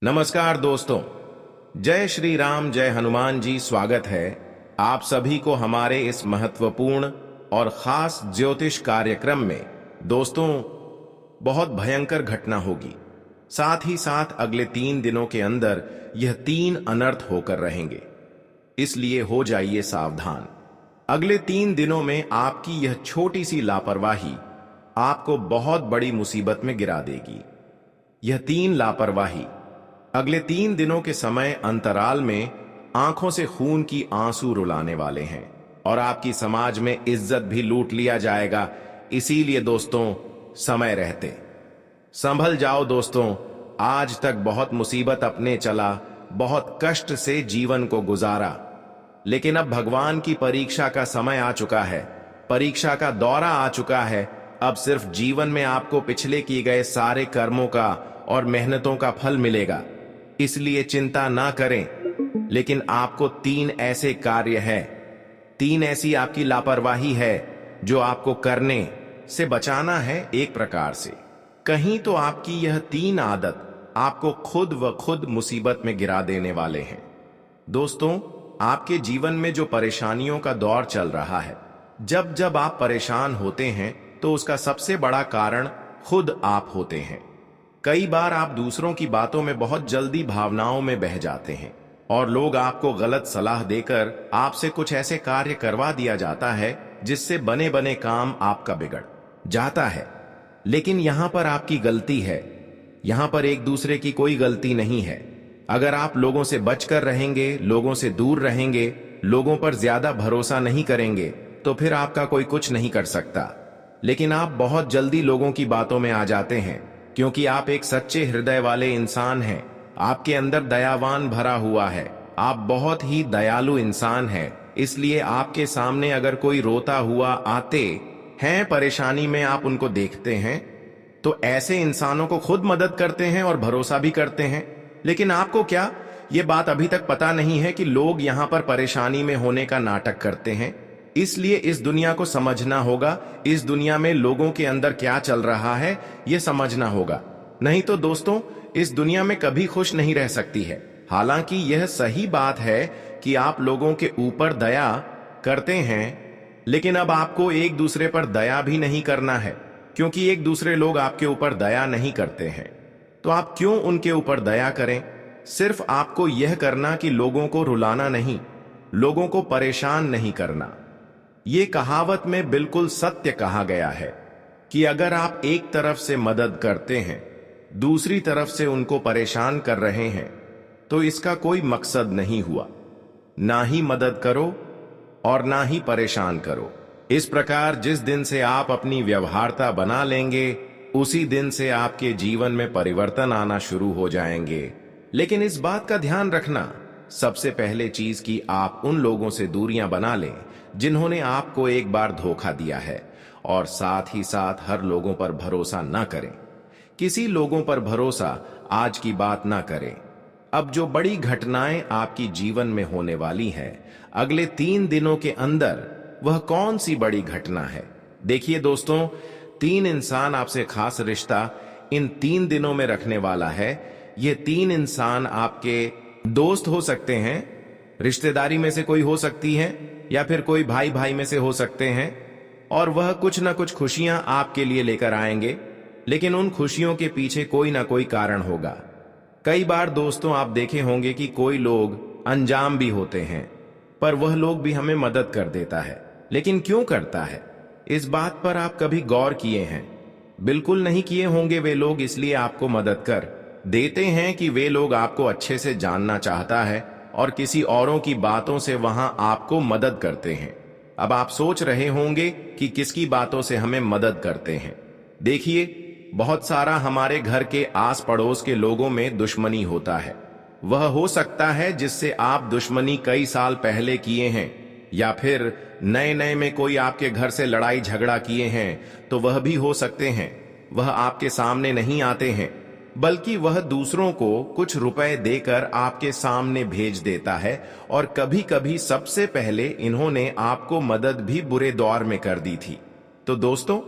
नमस्कार दोस्तों। जय श्री राम, जय हनुमान जी। स्वागत है आप सभी को हमारे इस महत्वपूर्ण और खास ज्योतिष कार्यक्रम में। दोस्तों, बहुत भयंकर घटना होगी। साथ ही साथ अगले 3 दिनों के अंदर यह 3 अनर्थ होकर रहेंगे, इसलिए हो जाइए सावधान। अगले 3 दिनों में आपकी यह छोटी सी लापरवाही आपको बहुत बड़ी मुसीबत में गिरा देगी। यह 3 लापरवाही अगले 3 दिनों के समय अंतराल में आंखों से खून की आंसू रुलाने वाले हैं और आपकी समाज में इज्जत भी लूट लिया जाएगा। इसीलिए दोस्तों, समय रहते संभल जाओ। दोस्तों, आज तक बहुत मुसीबत अपने चला, बहुत कष्ट से जीवन को गुजारा, लेकिन अब भगवान की परीक्षा का समय आ चुका है, परीक्षा का दौरा आ चुका है। अब सिर्फ जीवन में आपको पिछले किए गए सारे कर्मों का और मेहनतों का फल मिलेगा, इसलिए चिंता ना करें। लेकिन आपको 3 ऐसे कार्य हैं, 3 ऐसी आपकी लापरवाही है जो आपको करने से बचाना है। एक प्रकार से कहीं तो आपकी यह 3 आदत आपको खुद व खुद मुसीबत में गिरा देने वाले हैं। दोस्तों, आपके जीवन में जो परेशानियों का दौर चल रहा है, जब जब आप परेशान होते हैं तो उसका सबसे बड़ा कारण खुद आप होते हैं। कई बार आप दूसरों की बातों में बहुत जल्दी भावनाओं में बह जाते हैं और लोग आपको गलत सलाह देकर आपसे कुछ ऐसे कार्य करवा दिया जाता है जिससे बने बने काम आपका बिगड़ जाता है। लेकिन यहां पर आपकी गलती है, यहां पर एक दूसरे की कोई गलती नहीं है। अगर आप लोगों से बचकर रहेंगे, लोगों से दूर रहेंगे, लोगों पर ज्यादा भरोसा नहीं करेंगे, तो फिर आपका कोई कुछ नहीं कर सकता। लेकिन आप बहुत जल्दी लोगों की बातों में आ जाते हैं क्योंकि आप एक सच्चे हृदय वाले इंसान हैं। आपके अंदर दयावान भरा हुआ है, आप बहुत ही दयालु इंसान हैं। इसलिए आपके सामने अगर कोई रोता हुआ आते हैं, परेशानी में आप उनको देखते हैं, तो ऐसे इंसानों को खुद मदद करते हैं और भरोसा भी करते हैं। लेकिन आपको क्या ये बात अभी तक पता नहीं है कि लोग यहां पर परेशानी में होने का नाटक करते हैं। इसलिए इस दुनिया को समझना होगा, इस दुनिया में लोगों के अंदर क्या चल रहा है ये समझना होगा। नहीं तो दोस्तों, इस दुनिया में कभी खुश नहीं रह सकती है। हालांकि यह सही बात है कि आप लोगों के ऊपर दया करते हैं, लेकिन अब आपको एक दूसरे पर दया भी नहीं करना है, क्योंकि एक दूसरे लोग आपके ऊपर दया नहीं करते हैं। तो आप क्यों उनके ऊपर दया करें? सिर्फ आपको यह करना कि लोगों को रुलाना नहीं, लोगों को परेशान नहीं करना। ये कहावत में बिल्कुल सत्य कहा गया है कि अगर आप एक तरफ से मदद करते हैं, दूसरी तरफ से उनको परेशान कर रहे हैं, तो इसका कोई मकसद नहीं हुआ। ना ही मदद करो और ना ही परेशान करो। इस प्रकार जिस दिन से आप अपनी व्यवहारता बना लेंगे, उसी दिन से आपके जीवन में परिवर्तन आना शुरू हो जाएंगे। लेकिन इस बात का ध्यान रखना, सबसे पहले चीज की आप उन लोगों से दूरियां बना लें जिन्होंने आपको एक बार धोखा दिया है, और साथ ही साथ हर लोगों पर भरोसा ना करें। किसी लोगों पर भरोसा आज की बात ना करें। अब जो बड़ी घटनाएं आपकी जीवन में होने वाली है अगले 3 दिनों के अंदर, वह कौन सी बड़ी घटना है? देखिए दोस्तों, 3 इंसान आपसे खास रिश्ता इन 3 दिनों में रखने वाला है। ये 3 इंसान आपके दोस्त हो सकते हैं, रिश्तेदारी में से कोई हो सकती है, या फिर कोई भाई भाई में से हो सकते हैं, और वह कुछ ना कुछ खुशियां आपके लिए लेकर आएंगे। लेकिन उन खुशियों के पीछे कोई ना कोई कारण होगा। कई बार दोस्तों आप देखे होंगे कि कोई लोग अनजान भी होते हैं, पर वह लोग भी हमें मदद कर देता है। लेकिन क्यों करता है, इस बात पर आप कभी गौर किए हैं? बिल्कुल नहीं किए होंगे। वे लोग इसलिए आपको मदद कर देते हैं कि वे लोग आपको अच्छे से जानना चाहता है और किसी औरों की बातों से वहां आपको मदद करते हैं। अब आप सोच रहे होंगे कि किसकी बातों से हमें मदद करते हैं। देखिए, बहुत सारा हमारे घर के आस पड़ोस के लोगों में दुश्मनी होता है। वह हो सकता है जिससे आप दुश्मनी कई साल पहले किए हैं, या फिर नए नए में कोई आपके घर से लड़ाई झगड़ा किए हैं, तो वह भी हो सकते हैं। वह आपके सामने नहीं आते हैं, बल्कि वह दूसरों को कुछ रुपए देकर आपके सामने भेज देता है, और कभी कभी सबसे पहले इन्होंने आपको मदद भी बुरे दौर में कर दी थी। तो दोस्तों,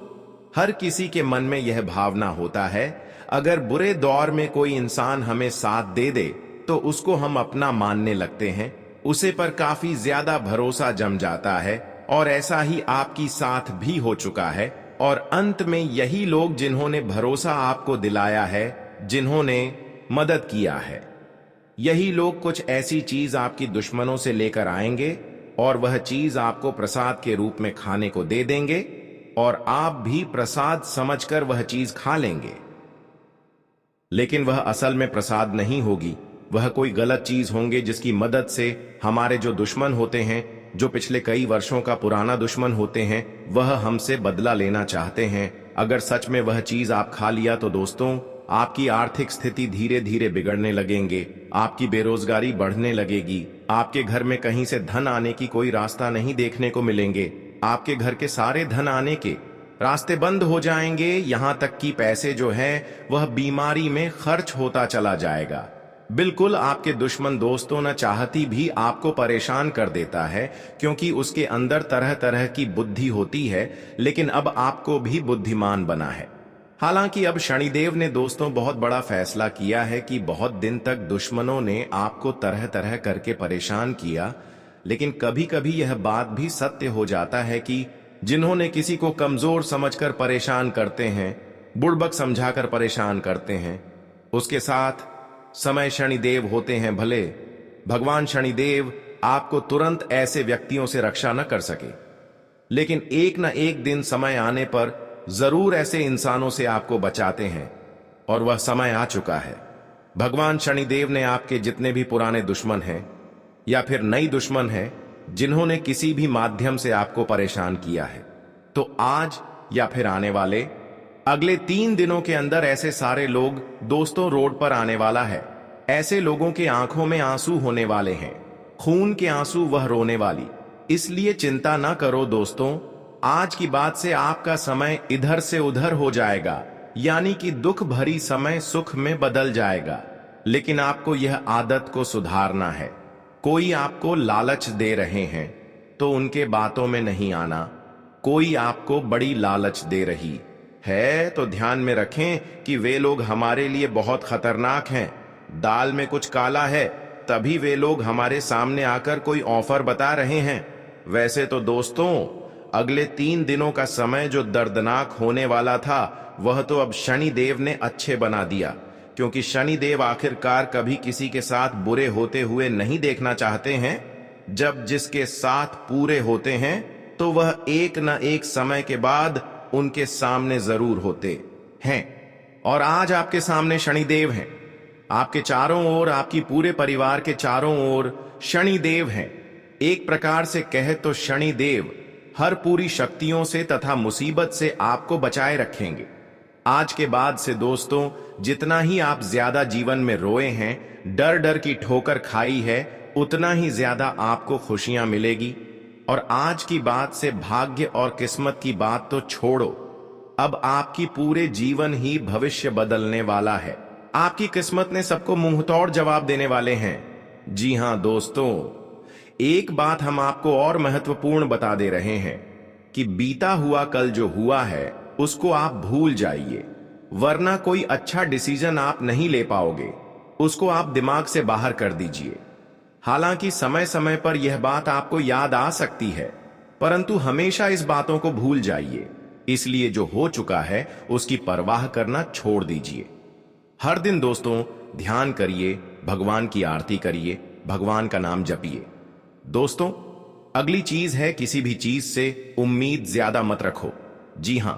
हर किसी के मन में यह भावना होता है, अगर बुरे दौर में कोई इंसान हमें साथ दे दे तो उसको हम अपना मानने लगते हैं, उसे पर काफी ज्यादा भरोसा जम जाता है। और ऐसा ही आपकी साथ भी हो चुका है। और अंत में यही लोग जिन्होंने भरोसा आपको दिलाया है, जिन्होंने मदद किया है, यही लोग कुछ ऐसी चीज आपकी दुश्मनों से लेकर आएंगे और वह चीज आपको प्रसाद के रूप में खाने को दे देंगे और आप भी प्रसाद समझकर वह चीज खा लेंगे। लेकिन वह असल में प्रसाद नहीं होगी, वह कोई गलत चीज होंगे जिसकी मदद से हमारे जो दुश्मन होते हैं, जो पिछले कई वर्षों का पुराना दुश्मन होते हैं, वह हमसे बदला लेना चाहते हैं। अगर सच में वह चीज आप खा लिया तो दोस्तों आपकी आर्थिक स्थिति धीरे धीरे बिगड़ने लगेंगे, आपकी बेरोजगारी बढ़ने लगेगी, आपके घर में कहीं से धन आने की कोई रास्ता नहीं देखने को मिलेंगे, आपके घर के सारे धन आने के रास्ते बंद हो जाएंगे, यहां तक कि पैसे जो है वह बीमारी में खर्च होता चला जाएगा। बिल्कुल आपके दुश्मन दोस्तों न चाहती भी आपको परेशान कर देता है, क्योंकि उसके अंदर तरह तरह की बुद्धि होती है, लेकिन अब आपको भी बुद्धिमान बना है। हालांकि अब शनिदेव ने दोस्तों बहुत बड़ा फैसला किया है कि बहुत दिन तक दुश्मनों ने आपको तरह तरह करके परेशान किया, लेकिन कभी कभी यह बात भी सत्य हो जाता है कि जिन्होंने किसी को कमजोर समझकर परेशान करते हैं, बुड़बक समझाकर परेशान करते हैं, उसके साथ समय शनिदेव होते हैं। भले भगवान शनिदेव आपको तुरंत ऐसे व्यक्तियों से रक्षा न कर सके, लेकिन एक न एक दिन समय आने पर जरूर ऐसे इंसानों से आपको बचाते हैं, और वह समय आ चुका है। भगवान शनिदेव ने आपके जितने भी पुराने दुश्मन हैं या फिर नई दुश्मन हैं, जिन्होंने किसी भी माध्यम से आपको परेशान किया है, तो आज या फिर आने वाले अगले 3 दिनों के अंदर ऐसे सारे लोग दोस्तों रोड पर आने वाला है। ऐसे लोगों के आंखों में आंसू होने वाले हैं, खून के आंसू, वह रोने वाली। इसलिए चिंता ना करो दोस्तों, आज की बात से आपका समय इधर से उधर हो जाएगा, यानी कि दुख भरी समय सुख में बदल जाएगा। लेकिन आपको यह आदत को सुधारना है। कोई आपको लालच दे रहे हैं तो उनके बातों में नहीं आना। कोई आपको बड़ी लालच दे रही है तो ध्यान में रखें कि वे लोग हमारे लिए बहुत खतरनाक हैं। दाल में कुछ काला है, तभी वे लोग हमारे सामने आकर कोई ऑफर बता रहे हैं। वैसे तो दोस्तों अगले 3 दिनों का समय जो दर्दनाक होने वाला था, वह तो अब शनिदेव ने अच्छे बना दिया, क्योंकि शनिदेव आखिरकार कभी किसी के साथ बुरे होते हुए नहीं देखना चाहते हैं। जब जिसके साथ पूरे होते हैं तो वह एक न एक समय के बाद उनके सामने जरूर होते हैं। और आज आपके सामने शनिदेव हैं, आपके चारों ओर, आपकी पूरे परिवार के चारों ओर शनिदेव हैं। एक प्रकार से कहे तो शनिदेव हर पूरी शक्तियों से तथा मुसीबत से आपको बचाए रखेंगे। आज के बाद से दोस्तों जितना ही आप ज्यादा जीवन में रोए हैं, डर डर की ठोकर खाई है, उतना ही ज्यादा आपको खुशियां मिलेगी। और आज की बात से भाग्य और किस्मत की बात तो छोड़ो, अब आपकी पूरे जीवन ही भविष्य बदलने वाला है। आपकी किस्मत ने सबको मुंहतोड़ जवाब देने वाले हैं। जी हां दोस्तों, एक बात हम आपको और महत्वपूर्ण बता दे रहे हैं कि बीता हुआ कल जो हुआ है उसको आप भूल जाइए, वरना कोई अच्छा डिसीजन आप नहीं ले पाओगे। उसको आप दिमाग से बाहर कर दीजिए। हालांकि समय समय पर यह बात आपको याद आ सकती है, परंतु हमेशा इस बातों को भूल जाइए। इसलिए जो हो चुका है उसकी परवाह करना छोड़ दीजिए। हर दिन दोस्तों ध्यान करिए, भगवान की आरती करिए, भगवान का नाम जपिए। दोस्तों अगली चीज है, किसी भी चीज से उम्मीद ज्यादा मत रखो। जी हां,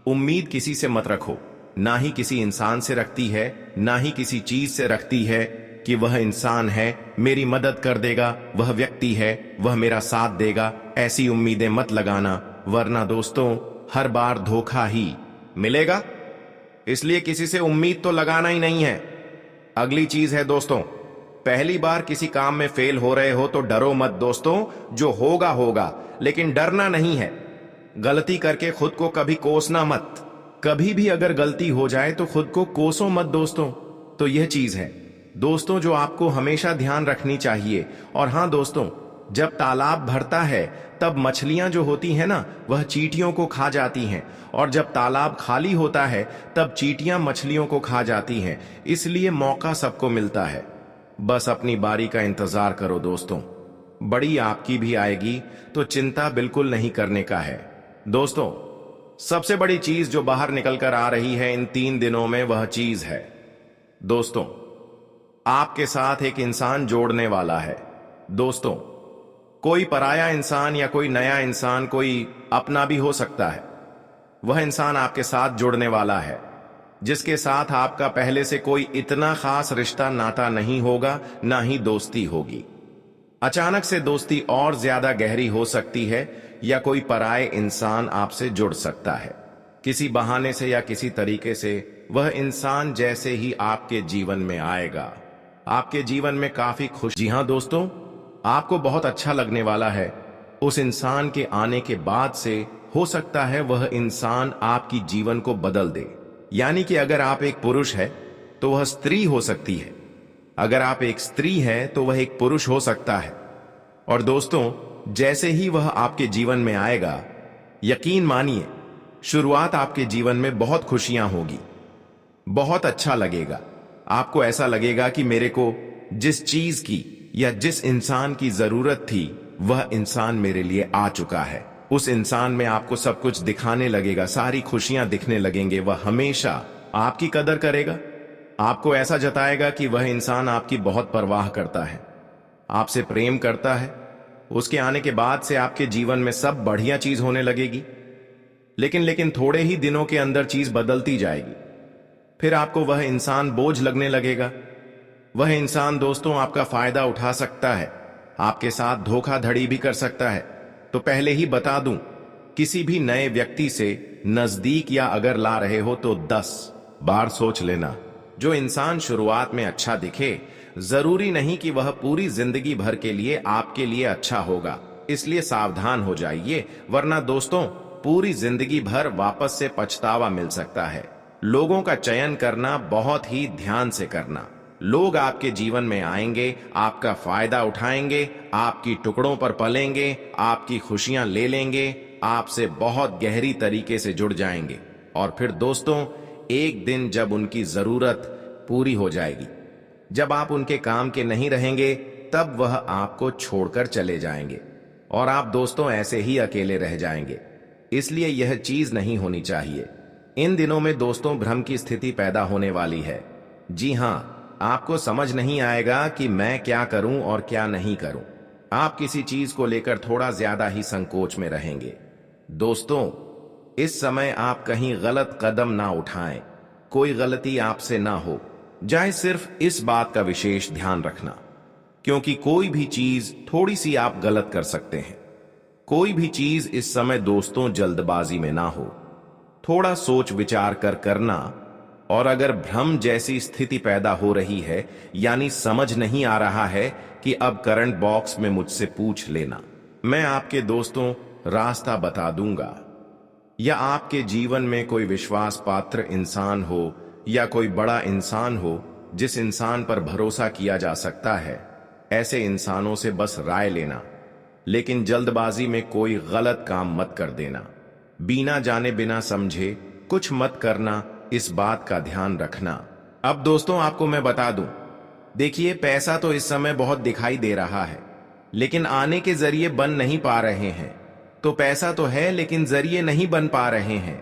उम्मीद किसी से मत रखो, ना ही किसी इंसान से रखती है, ना ही किसी चीज से रखती है कि वह इंसान है मेरी मदद कर देगा, वह व्यक्ति है वह मेरा साथ देगा। ऐसी उम्मीदें मत लगाना, वरना दोस्तों हर बार धोखा ही मिलेगा। इसलिए किसी से उम्मीद तो लगाना ही नहीं है। अगली चीज है दोस्तों, पहली बार किसी काम में फेल हो रहे हो तो डरो मत दोस्तों, जो होगा होगा, लेकिन डरना नहीं है। गलती करके खुद को कभी कोसना मत। कभी भी अगर गलती हो जाए तो खुद को कोसो मत दोस्तों। तो यह चीज है दोस्तों जो आपको हमेशा ध्यान रखनी चाहिए। और हां दोस्तों, जब तालाब भरता है तब मछलियां जो होती हैं ना, वह चींटियों को खा जाती हैं, और जब तालाब खाली होता है तब चींटियां मछलियों को खा जाती हैं। इसलिए मौका सबको मिलता है, बस अपनी बारी का इंतजार करो दोस्तों। बड़ी आपकी भी आएगी, तो चिंता बिल्कुल नहीं करने का है। दोस्तों, सबसे बड़ी चीज जो बाहर निकल कर आ रही है इन 3 दिनों में, वह चीज है दोस्तों, आपके साथ एक इंसान जोड़ने वाला है। दोस्तों, कोई पराया इंसान या कोई नया इंसान, कोई अपना भी हो सकता है। वह इंसान आपके साथ जुड़ने वाला है, जिसके साथ आपका पहले से कोई इतना खास रिश्ता नाता नहीं होगा, ना ही दोस्ती होगी। अचानक से दोस्ती और ज्यादा गहरी हो सकती है, या कोई पराये इंसान आपसे जुड़ सकता है किसी बहाने से या किसी तरीके से। वह इंसान जैसे ही आपके जीवन में आएगा, आपके जीवन में काफी खुश। जी हां दोस्तों, आपको बहुत अच्छा लगने वाला है। उस इंसान के आने के बाद से हो सकता है वह इंसान आपकी जीवन को बदल दे। यानी कि अगर आप एक पुरुष है तो वह स्त्री हो सकती है, अगर आप एक स्त्री हैं तो वह एक पुरुष हो सकता है। और दोस्तों, जैसे ही वह आपके जीवन में आएगा, यकीन मानिए शुरुआत आपके जीवन में बहुत खुशियां होगी, बहुत अच्छा लगेगा। आपको ऐसा लगेगा कि मेरे को जिस चीज की या जिस इंसान की जरूरत थी, वह इंसान मेरे लिए आ चुका है। उस इंसान में आपको सब कुछ दिखाने लगेगा, सारी खुशियां दिखने लगेंगे। वह हमेशा आपकी कदर करेगा, आपको ऐसा जताएगा कि वह इंसान आपकी बहुत परवाह करता है, आपसे प्रेम करता है। उसके आने के बाद से आपके जीवन में सब बढ़िया चीज होने लगेगी। लेकिन थोड़े ही दिनों के अंदर चीज बदलती जाएगी। फिर आपको वह इंसान बोझ लगने लगेगा। वह इंसान दोस्तों आपका फायदा उठा सकता है, आपके साथ धोखाधड़ी भी कर सकता है। तो पहले ही बता दूं, किसी भी नए व्यक्ति से नजदीक या अगर ला रहे हो तो 10 बार सोच लेना। जो इंसान शुरुआत में अच्छा दिखे, जरूरी नहीं कि वह पूरी जिंदगी भर के लिए आपके लिए अच्छा होगा। इसलिए सावधान हो जाइए, वरना दोस्तों पूरी जिंदगी भर वापस से पछतावा मिल सकता है। लोगों का चयन करना बहुत ही ध्यान से करना। लोग आपके जीवन में आएंगे, आपका फायदा उठाएंगे, आपकी टुकड़ों पर पलेंगे, आपकी खुशियां ले लेंगे, आपसे बहुत गहरी तरीके से जुड़ जाएंगे। और फिर दोस्तों, एक दिन जब उनकी जरूरत पूरी हो जाएगी, जब आप उनके काम के नहीं रहेंगे, तब वह आपको छोड़कर चले जाएंगे और आप दोस्तों ऐसे ही अकेले रह जाएंगे। इसलिए यह चीज नहीं होनी चाहिए। इन दिनों में दोस्तों भ्रम की स्थिति पैदा होने वाली है। जी हां, आपको समझ नहीं आएगा कि मैं क्या करूं और क्या नहीं करूं। आप किसी चीज को लेकर थोड़ा ज्यादा ही संकोच में रहेंगे। दोस्तों, इस समय आप कहीं गलत कदम ना उठाएं, कोई गलती आपसे ना हो जाए। सिर्फ इस बात का विशेष ध्यान रखना, क्योंकि कोई भी चीज थोड़ी सी आप गलत कर सकते हैं। कोई भी चीज इस समय दोस्तों जल्दबाजी में ना हो, थोड़ा सोच विचार कर करना। और अगर भ्रम जैसी स्थिति पैदा हो रही है, यानी समझ नहीं आ रहा है कि अब करंट बॉक्स में मुझसे पूछ लेना, मैं आपके दोस्तों रास्ता बता दूंगा। या आपके जीवन में कोई विश्वास पात्र इंसान हो या कोई बड़ा इंसान हो जिस इंसान पर भरोसा किया जा सकता है, ऐसे इंसानों से बस राय लेना। लेकिन जल्दबाजी में कोई गलत काम मत कर देना। बिना जाने बिना समझे कुछ मत करना, इस बात का ध्यान रखना। अब दोस्तों आपको मैं बता दूं, देखिए पैसा तो इस समय बहुत दिखाई दे रहा है, लेकिन आने के जरिए बन नहीं पा रहे हैं। तो पैसा तो है लेकिन जरिए नहीं बन पा रहे हैं।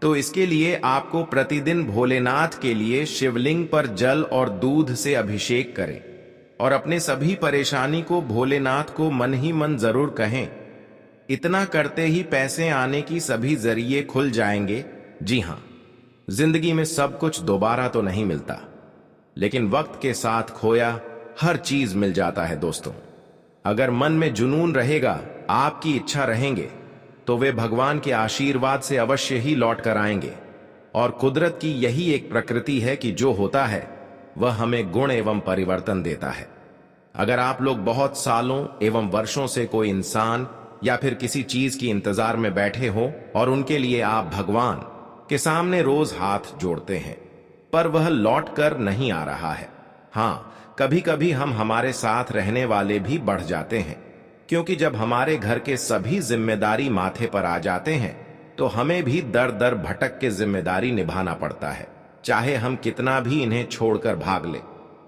तो इसके लिए आपको प्रतिदिन भोलेनाथ के लिए शिवलिंग पर जल और दूध से अभिषेक करें और अपने सभी परेशानी को भोलेनाथ को मन ही मन जरूर कहें। इतना करते ही पैसे आने की सभी जरिए खुल जाएंगे। जी हां, जिंदगी में सब कुछ दोबारा तो नहीं मिलता, लेकिन वक्त के साथ खोया हर चीज मिल जाता है दोस्तों। अगर मन में जुनून रहेगा, आपकी इच्छा रहेंगे, तो वे भगवान के आशीर्वाद से अवश्य ही लौट कर आएंगे। और कुदरत की यही एक प्रकृति है कि जो होता है वह हमें गुण एवं परिवर्तन देता है। अगर आप लोग बहुत सालों एवं वर्षों से कोई इंसान या फिर किसी चीज की इंतजार में बैठे हो और उनके लिए आप भगवान के सामने रोज हाथ जोड़ते हैं, पर वह लौट कर नहीं आ रहा है। हां, कभी कभी हम हमारे साथ रहने वाले भी बढ़ जाते हैं, क्योंकि जब हमारे घर के सभी जिम्मेदारी माथे पर आ जाते हैं तो हमें भी दर दर भटक के जिम्मेदारी निभाना पड़ता है। चाहे हम कितना भी इन्हें छोड़कर भाग ले,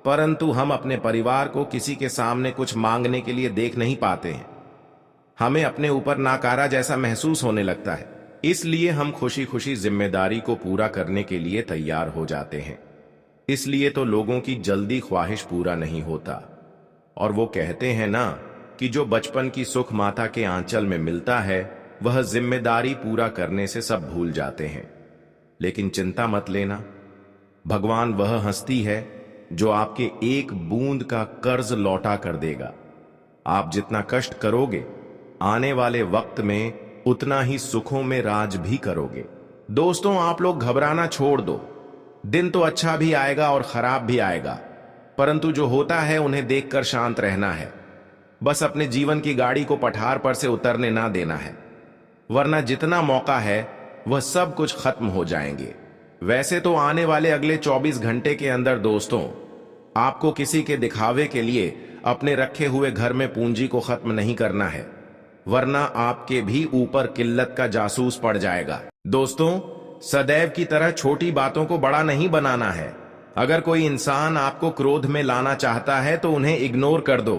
परंतु हम अपने परिवार को किसी के सामने कुछ मांगने के लिए देख नहीं पाते हैं। हमें अपने ऊपर नाकारा जैसा महसूस होने लगता है। इसलिए हम खुशी खुशी जिम्मेदारी को पूरा करने के लिए तैयार हो जाते हैं। इसलिए तो लोगों की जल्दी ख्वाहिश पूरा नहीं होता। और वो कहते हैं ना कि जो बचपन की सुख माता के आंचल में मिलता है वह जिम्मेदारी पूरा करने से सब भूल जाते हैं। लेकिन चिंता मत लेना, भगवान वह हस्ती है जो आपके एक बूंद का कर्ज लौटा कर देगा। आप जितना कष्ट करोगे आने वाले वक्त में उतना ही सुखों में राज भी करोगे। दोस्तों, आप लोग घबराना छोड़ दो। दिन तो अच्छा भी आएगा और खराब भी आएगा, परंतु जो होता है उन्हें देखकर शांत रहना है। बस अपने जीवन की गाड़ी को पठार पर से उतरने ना देना है, वरना जितना मौका है वह सब कुछ खत्म हो जाएंगे। वैसे तो आने वाले अगले 24 घंटे के अंदर दोस्तों, आपको किसी के दिखावे के लिए अपने रखे हुए घर में पूंजी को खत्म नहीं करना है, वरना आपके भी ऊपर किल्लत का जासूस पड़ जाएगा। दोस्तों, सदैव की तरह छोटी बातों को बड़ा नहीं बनाना है। अगर कोई इंसान आपको क्रोध में लाना चाहता है तो उन्हें इग्नोर कर दो,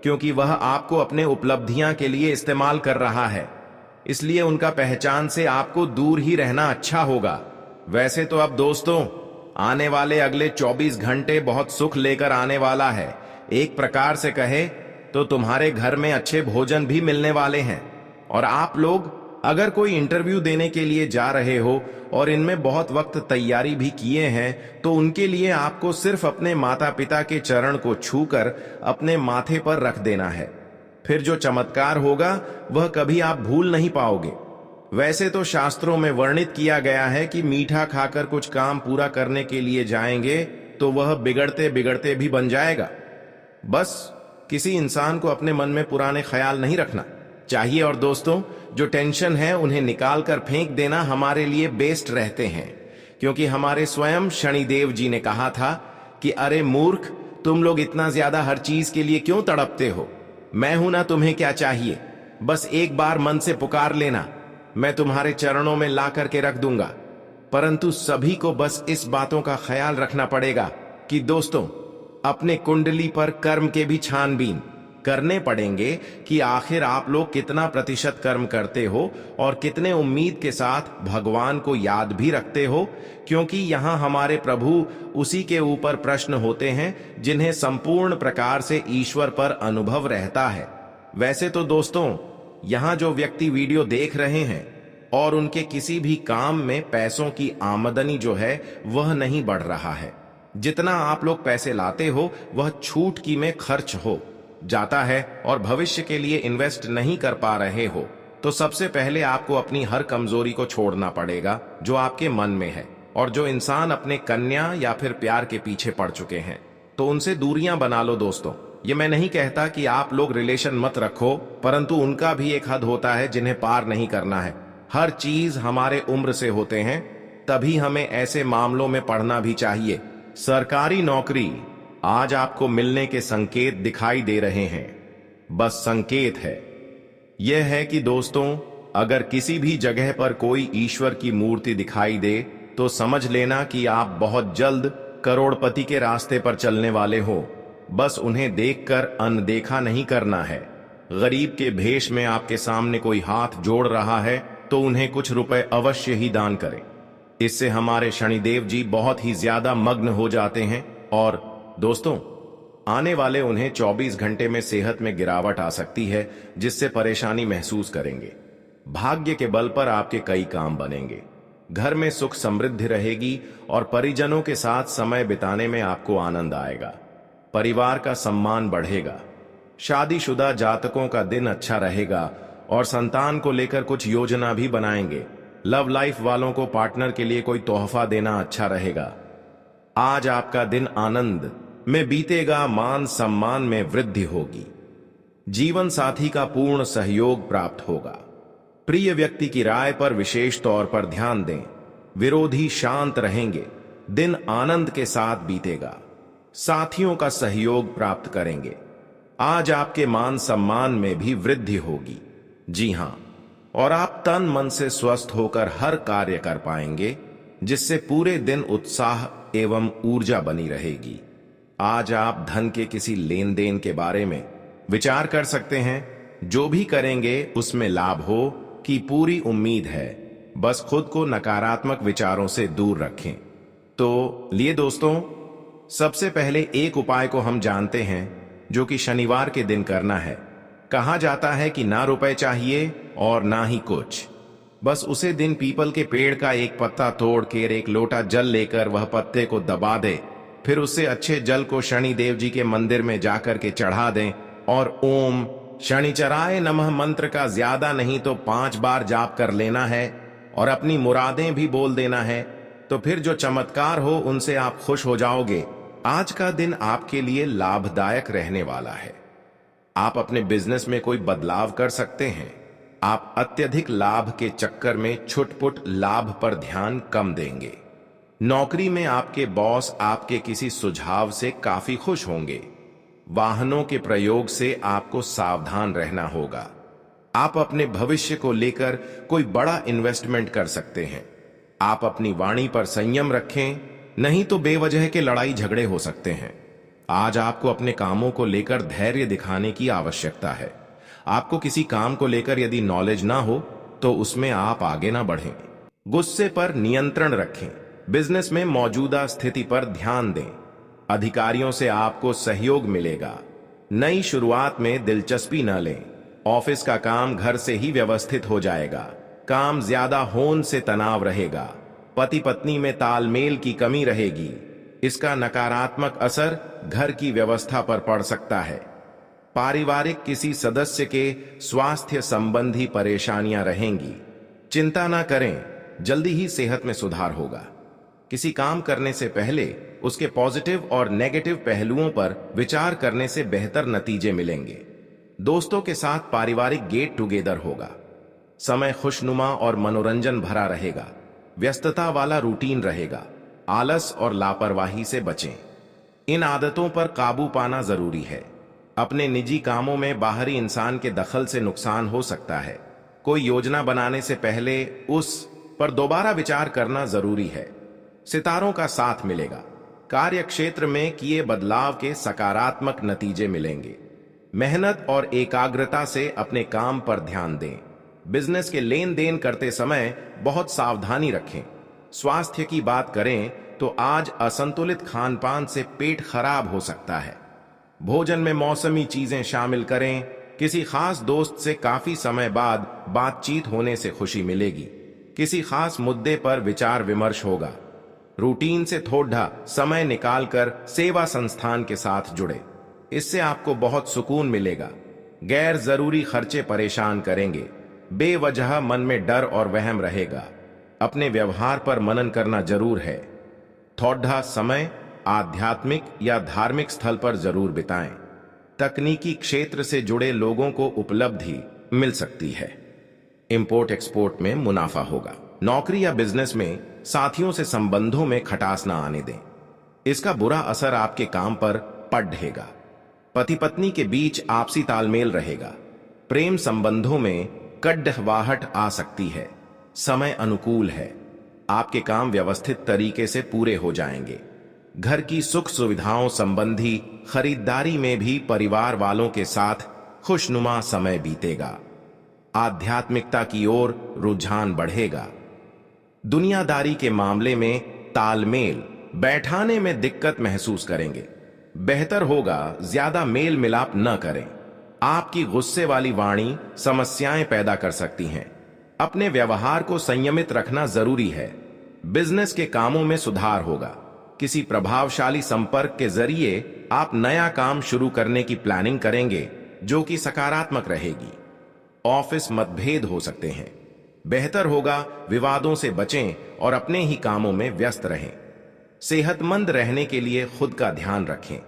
क्योंकि वह आपको अपने उपलब्धियां के लिए इस्तेमाल कर रहा है। इसलिए उनका पहचान से आपको दूर ही रहना अच्छा होगा। वैसे तो अब दोस्तों, आने वाले अगले 24 घंटे बहुत सुख लेकर आने वाला है। एक प्रकार से कहे तो तुम्हारे घर में अच्छे भोजन भी मिलने वाले हैं। और आप लोग अगर कोई इंटरव्यू देने के लिए जा रहे हो और इनमें बहुत वक्त तैयारी भी किए हैं, तो उनके लिए आपको सिर्फ अपने माता पिता के चरण को छूकर अपने माथे पर रख देना है। फिर जो चमत्कार होगा वह कभी आप भूल नहीं पाओगे। वैसे तो शास्त्रों में वर्णित किया गया है कि मीठा खाकर कुछ काम पूरा करने के लिए जाएंगे तो वह बिगड़ते बिगड़ते भी बन जाएगा। बस किसी इंसान को अपने मन में पुराने ख्याल नहीं रखना चाहिए। और दोस्तों, जो टेंशन है उन्हें निकाल कर फेंक देना हमारे लिए बेस्ट रहते हैं, क्योंकि हमारे स्वयं शनिदेव जी ने कहा था कि अरे मूर्ख, तुम लोग इतना ज्यादा हर चीज के लिए क्यों तड़पते हो? मैं हूं ना, तुम्हें क्या चाहिए? बस एक बार मन से पुकार लेना, मैं तुम्हारे चरणों में ला करके रख दूंगा। परंतु सभी को बस इस बातों का ख्याल रखना पड़ेगा कि दोस्तों, अपने कुंडली पर कर्म के भी छानबीन करने पड़ेंगे कि आखिर आप लोग कितना प्रतिशत कर्म करते हो और कितने उम्मीद के साथ भगवान को याद भी रखते हो, क्योंकि यहाँ हमारे प्रभु उसी के ऊपर प्रश्न होते हैं जिन्हें संपूर्ण प्रकार से ईश्वर पर अनुभव रहता है। वैसे तो दोस्तों, यहाँ जो व्यक्ति वीडियो देख रहे हैं और उनके किसी भी काम में पैसों की आमदनी जो है वह नहीं बढ़ रहा है। जितना आप लोग पैसे लाते हो वह छूट की में खर्च हो जाता है और भविष्य के लिए इन्वेस्ट नहीं कर पा रहे हो, तो सबसे पहले आपको अपनी हर कमजोरी को छोड़ना पड़ेगा जो आपके मन में है। और जो इंसान अपने कन्या या फिर प्यार के पीछे पड़ चुके हैं तो उनसे दूरियां बना लो दोस्तों। ये मैं नहीं कहता कि आप लोग रिलेशन मत रखो, परंतु उनका भी एक हद होता है जिन्हें पार नहीं करना है। हर चीज हमारे उम्र से होते हैं, तभी हमें ऐसे मामलों में पढ़ना भी चाहिए। सरकारी नौकरी आज आपको मिलने के संकेत दिखाई दे रहे हैं, बस संकेत है। यह है कि दोस्तों, अगर किसी भी जगह पर कोई ईश्वर की मूर्ति दिखाई दे तो समझ लेना कि आप बहुत जल्द करोड़पति के रास्ते पर चलने वाले हो। बस उन्हें देखकर अनदेखा नहीं करना है। गरीब के भेष में आपके सामने कोई हाथ जोड़ रहा है तो उन्हें कुछ रुपए अवश्य ही दान करें। इससे हमारे शनिदेव जी बहुत ही ज्यादा मग्न हो जाते हैं। और दोस्तों, आने वाले उन्हें 24 घंटे में सेहत में गिरावट आ सकती है, जिससे परेशानी महसूस करेंगे। भाग्य के बल पर आपके कई काम बनेंगे, घर में सुख समृद्धि रहेगी और परिजनों के साथ समय बिताने में आपको आनंद आएगा। परिवार का सम्मान बढ़ेगा। शादीशुदा जातकों का दिन अच्छा रहेगा और संतान को लेकर कुछ योजना भी बनाएंगे। लव लाइफ वालों को पार्टनर के लिए कोई तोहफा देना अच्छा रहेगा। आज आपका दिन आनंद में बीतेगा, मान सम्मान में वृद्धि होगी, जीवन साथी का पूर्ण सहयोग प्राप्त होगा। प्रिय व्यक्ति की राय पर विशेष तौर पर ध्यान दें। विरोधी शांत रहेंगे, दिन आनंद के साथ बीतेगा, साथियों का सहयोग प्राप्त करेंगे। आज आपके मान सम्मान में भी वृद्धि होगी। जी हां, और आप तन मन से स्वस्थ होकर हर कार्य कर पाएंगे, जिससे पूरे दिन उत्साह एवं ऊर्जा बनी रहेगी। आज आप धन के किसी लेन देन के बारे में विचार कर सकते हैं। जो भी करेंगे उसमें लाभ हो की पूरी उम्मीद है। बस खुद को नकारात्मक विचारों से दूर रखें। तो लिए दोस्तों, सबसे पहले एक उपाय को हम जानते हैं, जो कि शनिवार के दिन करना है। कहा जाता है कि ना रुपए चाहिए और ना ही कुछ, बस उसे दिन पीपल के पेड़ का एक पत्ता तोड़ कर एक लोटा जल लेकर वह पत्ते को दबा दे, फिर उससे अच्छे जल को शनि देव जी के मंदिर में जाकर के चढ़ा दें और ओम शनिचराय नमः मंत्र का ज्यादा नहीं तो 5 बार जाप कर लेना है और अपनी मुरादें भी बोल देना है। तो फिर जो चमत्कार हो उनसे आप खुश हो जाओगे। आज का दिन आपके लिए लाभदायक रहने वाला है। आप अपने बिजनेस में कोई बदलाव कर सकते हैं। आप अत्यधिक लाभ के चक्कर में छुटपुट लाभ पर ध्यान कम देंगे। नौकरी में आपके बॉस आपके किसी सुझाव से काफी खुश होंगे। वाहनों के प्रयोग से आपको सावधान रहना होगा। आप अपने भविष्य को लेकर कोई बड़ा इन्वेस्टमेंट कर सकते हैं। आप अपनी वाणी पर संयम रखें, नहीं तो बेवजह के लड़ाई झगड़े हो सकते हैं। आज आपको अपने कामों को लेकर धैर्य दिखाने की आवश्यकता है। आपको किसी काम को लेकर यदि नॉलेज ना हो तो उसमें आप आगे ना बढ़ें। गुस्से पर नियंत्रण रखें। बिजनेस में मौजूदा स्थिति पर ध्यान दें। अधिकारियों से आपको सहयोग मिलेगा। नई शुरुआत में दिलचस्पी न लें। ऑफिस का काम घर से ही व्यवस्थित हो जाएगा। काम ज्यादा होन से तनाव रहेगा। पति पत्नी में तालमेल की कमी रहेगी। इसका नकारात्मक असर घर की व्यवस्था पर पड़ सकता है। पारिवारिक किसी सदस्य के स्वास्थ्य संबंधी परेशानियां रहेंगी। चिंता ना करें, जल्दी ही सेहत में सुधार होगा। किसी काम करने से पहले उसके पॉजिटिव और नेगेटिव पहलुओं पर विचार करने से बेहतर नतीजे मिलेंगे। दोस्तों के साथ पारिवारिक गेट टुगेदर होगा। समय खुशनुमा और मनोरंजन भरा रहेगा। व्यस्तता वाला रूटीन रहेगा। आलस और लापरवाही से बचें। इन आदतों पर काबू पाना जरूरी है। अपने निजी कामों में बाहरी इंसान के दखल से नुकसान हो सकता है। कोई योजना बनाने से पहले उस पर दोबारा विचार करना जरूरी है। सितारों का साथ मिलेगा। कार्य क्षेत्र में किए बदलाव के सकारात्मक नतीजे मिलेंगे। मेहनत और एकाग्रता से अपने काम पर ध्यान दें। बिजनेस के लेन देन करते समय बहुत सावधानी रखें। स्वास्थ्य की बात करें तो आज असंतुलित खान पान से पेट खराब हो सकता है। भोजन में मौसमी चीजें शामिल करें। किसी खास दोस्त से काफी समय बाद बातचीत होने से खुशी मिलेगी। किसी खास मुद्दे पर विचार विमर्श होगा। रूटीन से थोड़ा समय निकालकर सेवा संस्थान के साथ जुड़े। इससे आपको बहुत सुकून मिलेगा। गैर जरूरी खर्चे परेशान करेंगे। बेवजह मन में डर और वहम रहेगा। अपने व्यवहार पर मनन करना जरूर है। थोड़ा समय आध्यात्मिक या धार्मिक स्थल पर जरूर बिताएं। तकनीकी क्षेत्र से जुड़े लोगों को उपलब्धि मिल सकती है। इंपोर्ट एक्सपोर्ट में मुनाफा होगा। नौकरी या बिजनेस में साथियों से संबंधों में खटास ना आने दें। इसका बुरा असर आपके काम पर पड़ेगा। पति पत्नी के बीच आपसी तालमेल रहेगा। प्रेम संबंधों में कड़वाहट आ सकती है। समय अनुकूल है। आपके काम व्यवस्थित तरीके से पूरे हो जाएंगे। घर की सुख सुविधाओं संबंधी खरीदारी में भी परिवार वालों के साथ खुशनुमा समय बीतेगा। आध्यात्मिकता की ओर रुझान बढ़ेगा। दुनियादारी के मामले में तालमेल बैठाने में दिक्कत महसूस करेंगे। बेहतर होगा ज्यादा मेल मिलाप न करें। आपकी गुस्से वाली वाणी समस्याएं पैदा कर सकती हैं। अपने व्यवहार को संयमित रखना जरूरी है। बिजनेस के कामों में सुधार होगा। किसी प्रभावशाली संपर्क के जरिए आप नया काम शुरू करने की प्लानिंग करेंगे, जो कि सकारात्मक रहेगी। ऑफिस मतभेद हो सकते हैं। बेहतर होगा विवादों से बचें और अपने ही कामों में व्यस्त रहें। सेहतमंद रहने के लिए खुद का ध्यान रखें।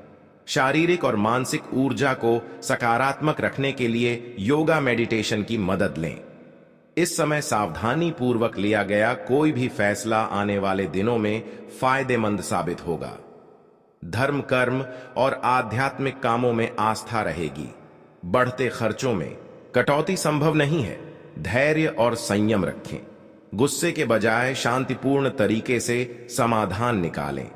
शारीरिक और मानसिक ऊर्जा को सकारात्मक रखने के लिए योगा मेडिटेशन की मदद लें। इस समय सावधानी पूर्वक लिया गया कोई भी फैसला आने वाले दिनों में फायदेमंद साबित होगा। धर्म, कर्म और आध्यात्मिक कामों में आस्था रहेगी। बढ़ते खर्चों में कटौती संभव नहीं है। धैर्य और संयम रखें। गुस्से के बजाय शांतिपूर्ण तरीके से समाधान निकालें।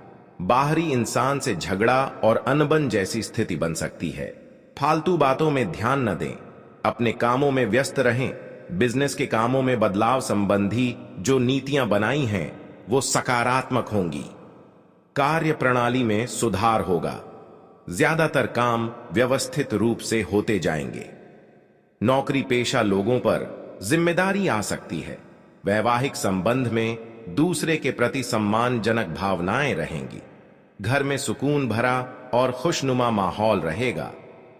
बाहरी इंसान से झगड़ा और अनबन जैसी स्थिति बन सकती है। फालतू बातों में ध्यान न दें। अपने कामों में व्यस्त रहें। बिजनेस के कामों में बदलाव संबंधी जो नीतियां बनाई हैं वो सकारात्मक होंगी। कार्य प्रणाली में सुधार होगा। ज्यादातर काम व्यवस्थित रूप से होते जाएंगे। नौकरी पेशा लोगों पर जिम्मेदारी आ सकती है। वैवाहिक संबंध में दूसरे के प्रति सम्मानजनक भावनाएं रहेंगी। घर में सुकून भरा और खुशनुमा माहौल रहेगा।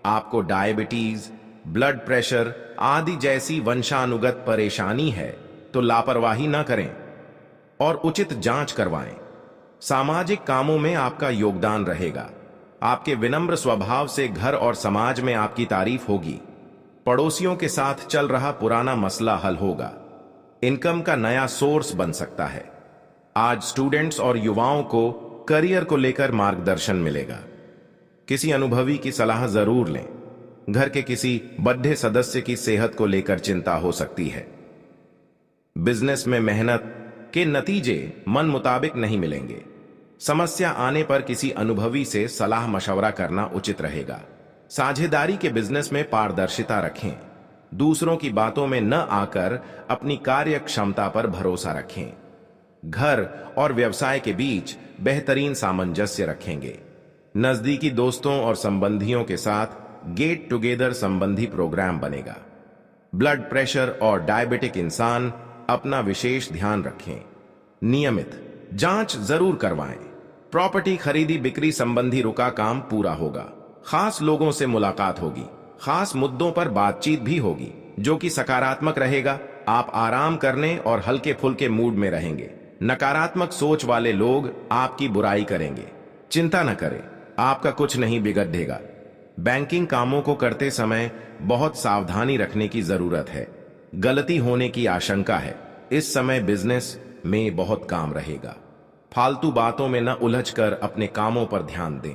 आपको डायबिटीज, ब्लड प्रेशर आदि जैसी वंशानुगत परेशानी है तो लापरवाही न करें और उचित जांच करवाएं। सामाजिक कामों में आपका योगदान रहेगा। आपके विनम्र स्वभाव से घर और समाज में आपकी तारीफ होगी। पड़ोसियों के साथ चल रहा पुराना मसला हल होगा। इनकम का नया सोर्स बन सकता है। आज स्टूडेंट्स और युवाओं को करियर को लेकर मार्गदर्शन मिलेगा। किसी अनुभवी की सलाह जरूर लें। घर के किसी बड़े सदस्य की सेहत को लेकर चिंता हो सकती है। बिजनेस में मेहनत के नतीजे मन मुताबिक नहीं मिलेंगे। समस्या आने पर किसी अनुभवी से सलाह मशवरा करना उचित रहेगा। साझेदारी के बिजनेस में पारदर्शिता रखें। दूसरों की बातों में न आकर अपनी कार्य क्षमता पर भरोसा रखें। घर और व्यवसाय के बीच बेहतरीन सामंजस्य रखेंगे। नजदीकी दोस्तों और संबंधियों के साथ गेट टुगेदर संबंधी प्रोग्राम बनेगा। ब्लड प्रेशर और डायबिटिक इंसान अपना विशेष ध्यान रखें। नियमित जांच जरूर करवाएं। प्रॉपर्टी खरीदी बिक्री संबंधी रुका काम पूरा होगा। खास लोगों से मुलाकात होगी। खास मुद्दों पर बातचीत भी होगी जो कि सकारात्मक रहेगा। आप आराम करने और हल्के फुल्के मूड में रहेंगे। नकारात्मक सोच वाले लोग आपकी बुराई करेंगे। चिंता न करें, आपका कुछ नहीं बिगड़ेगा। बैंकिंग कामों को करते समय बहुत सावधानी रखने की जरूरत है। गलती होने की आशंका है। इस समय बिजनेस में बहुत काम रहेगा। फालतू बातों में न उलझकर अपने कामों पर ध्यान दें।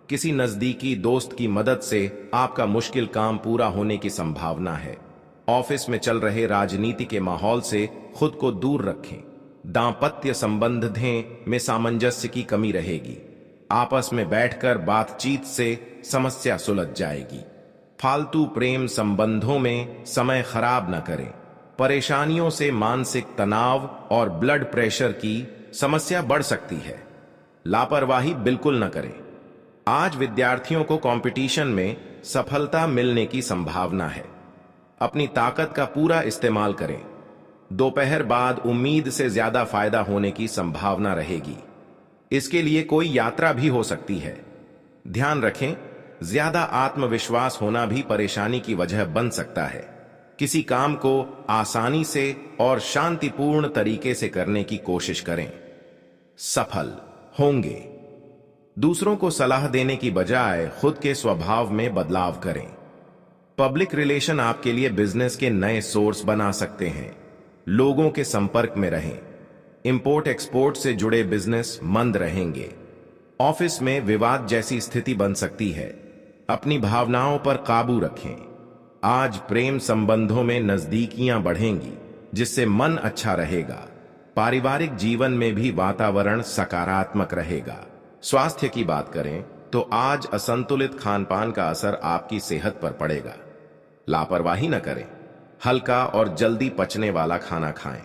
किसी नजदीकी दोस्त की मदद से आपका मुश्किल काम पूरा होने की संभावना है। ऑफिस में चल रहे राजनीति के माहौल से खुद को दूर रखें। दांपत्य संबंधों में सामंजस्य की कमी रहेगी। आपस में बैठकर बातचीत से समस्या सुलझ जाएगी। फालतू प्रेम संबंधों में समय खराब न करें। परेशानियों से मानसिक तनाव और ब्लड प्रेशर की समस्या बढ़ सकती है। लापरवाही बिल्कुल न करें। आज विद्यार्थियों को कंपटीशन में सफलता मिलने की संभावना है। अपनी ताकत का पूरा इस्तेमाल करें। दोपहर बाद उम्मीद से ज्यादा फायदा होने की संभावना रहेगी। इसके लिए कोई यात्रा भी हो सकती है। ध्यान रखें, ज्यादा आत्मविश्वास होना भी परेशानी की वजह बन सकता है। किसी काम को आसानी से और शांतिपूर्ण तरीके से करने की कोशिश करें। सफल होंगे। दूसरों को सलाह देने की बजाय खुद के स्वभाव में बदलाव करें। पब्लिक रिलेशन आपके लिए बिजनेस के नए सोर्स बना सकते हैं। लोगों के संपर्क में रहें। इंपोर्ट एक्सपोर्ट से जुड़े बिजनेस मंद रहेंगे। ऑफिस में विवाद जैसी स्थिति बन सकती है। अपनी भावनाओं पर काबू रखें। आज प्रेम संबंधों में नजदीकियां बढ़ेंगी जिससे मन अच्छा रहेगा। पारिवारिक जीवन में भी वातावरण सकारात्मक रहेगा। स्वास्थ्य की बात करें तो आज असंतुलित खानपान का असर आपकी सेहत पर पड़ेगा। लापरवाही न करें। हल्का और जल्दी पचने वाला खाना खाएं।